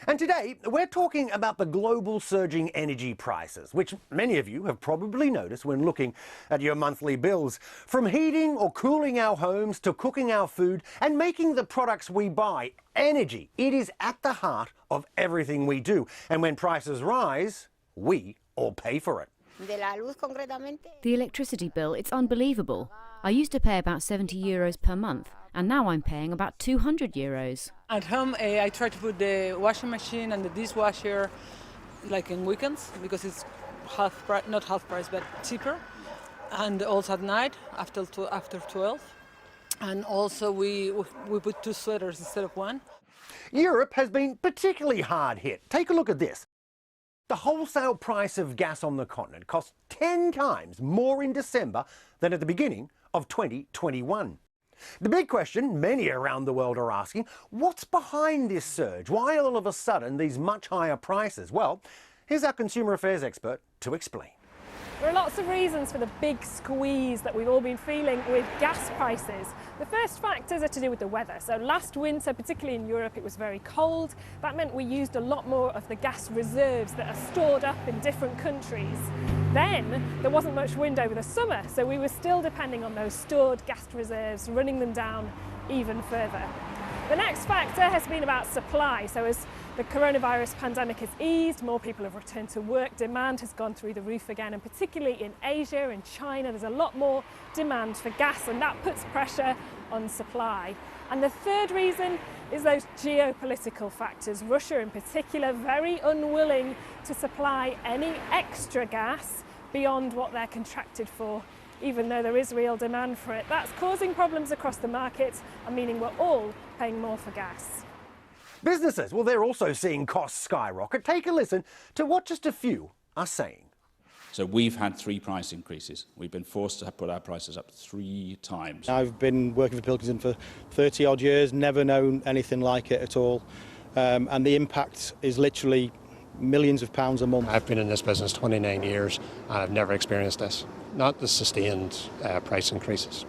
And today, we're talking about the global surging energy prices, which many of you have probably noticed when looking at your monthly bills. From heating or cooling our homes to cooking our food and making the products we buy, energy, it is at the heart of everything we do. And when prices rise, we all pay for it. The electricity bill, it's unbelievable. I used to pay about €70 per month, and now I'm paying about €200. At home, I try to put the washing machine and the dishwasher like in weekends because it's half price, not half price, but cheaper. And also at night after 12. And also we put two sweaters instead of one. Europe has been particularly hard hit. Take a look at this. The wholesale price of gas on the continent cost 10 times more in December than at the beginning of 2021. The big question many around the world are asking, what's behind this surge? Why all of a sudden these much higher prices? Well, here's our consumer affairs expert to explain. There are lots of reasons for the big squeeze that we've all been feeling with gas prices. The first factors are to do with the weather. So last winter, particularly in Europe, it was very cold. That meant we used a lot more of the gas reserves that are stored up in different countries. Then there wasn't much wind over the summer, so we were still depending on those stored gas reserves, running them down even further. The next factor has been about supply. So as the coronavirus pandemic has eased, more people have returned to work, demand has gone through the roof again, and particularly in Asia and China, there's a lot more demand for gas, and that puts pressure on supply. And the third reason is those geopolitical factors. Russia in particular, very unwilling to supply any extra gas beyond what they're contracted for, even though there is real demand for it. That's causing problems across the market and meaning we're all paying more for gas. Businesses, well, they're also seeing costs skyrocket. Take a listen to what just a few are saying. So we've had 3 price increases. We've been forced to put our prices up 3 times. I've been working for Pilkington for 30 odd years, never known anything like it at all. And the impact is literally millions of pounds a month. I've been in this business 29 years and I've never experienced this. Not the sustained price increases.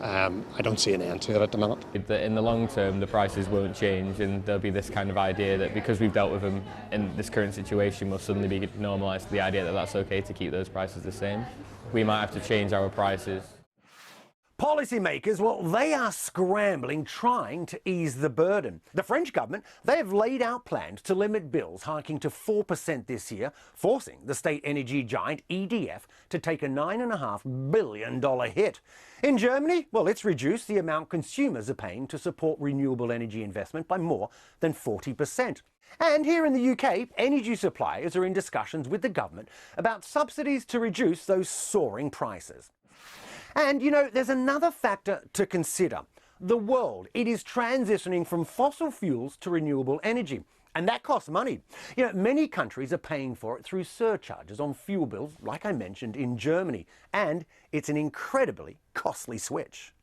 I don't see an end to it at the minute. In the long term, the prices won't change, and there'll be this kind of idea that because we've dealt with them in this current situation, we'll suddenly be normalised to the idea that that's okay to keep those prices the same. We might have to change our prices. Policymakers, well, they are scrambling, trying to ease the burden. The French government, they have laid out plans to limit bills hiking to 4% this year, forcing the state energy giant EDF to take a $9.5 billion hit. In Germany, well, it's reduced the amount consumers are paying to support renewable energy investment by more than 40%. And here in the UK, energy suppliers are in discussions with the government about subsidies to reduce those soaring prices. And, you know, there's another factor to consider. The world, it is transitioning from fossil fuels to renewable energy. And that costs money. You know, many countries are paying for it through surcharges on fuel bills, like I mentioned in Germany. And it's an incredibly costly switch.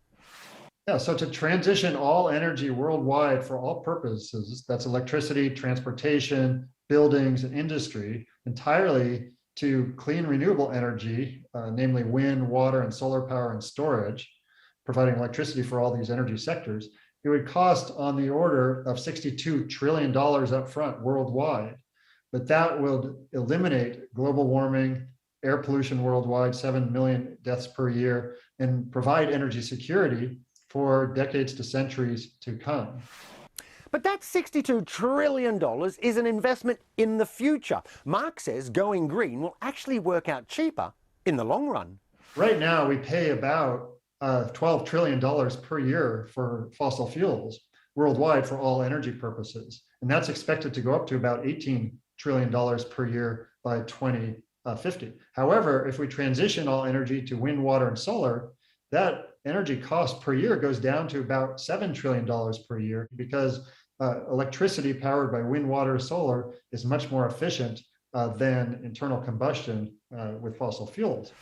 Yeah, so to transition all energy worldwide for all purposes, that's electricity, transportation, buildings, and industry, entirely to clean renewable energy, namely wind, water, and solar power and storage, providing electricity for all these energy sectors, it would cost on the order of $62 trillion up front worldwide. But that will eliminate global warming, air pollution worldwide, 7 million deaths per year, and provide energy security for decades to centuries to come. But that $62 trillion is an investment in the future. Mark says going green will actually work out cheaper in the long run. Right now, we pay about $12 trillion per year for fossil fuels worldwide for all energy purposes. And that's expected to go up to about $18 trillion per year by 2050. However, if we transition all energy to wind, water, and solar, that energy cost per year goes down to about $7 trillion per year because electricity powered by wind, water, solar is much more efficient than internal combustion with fossil fuels.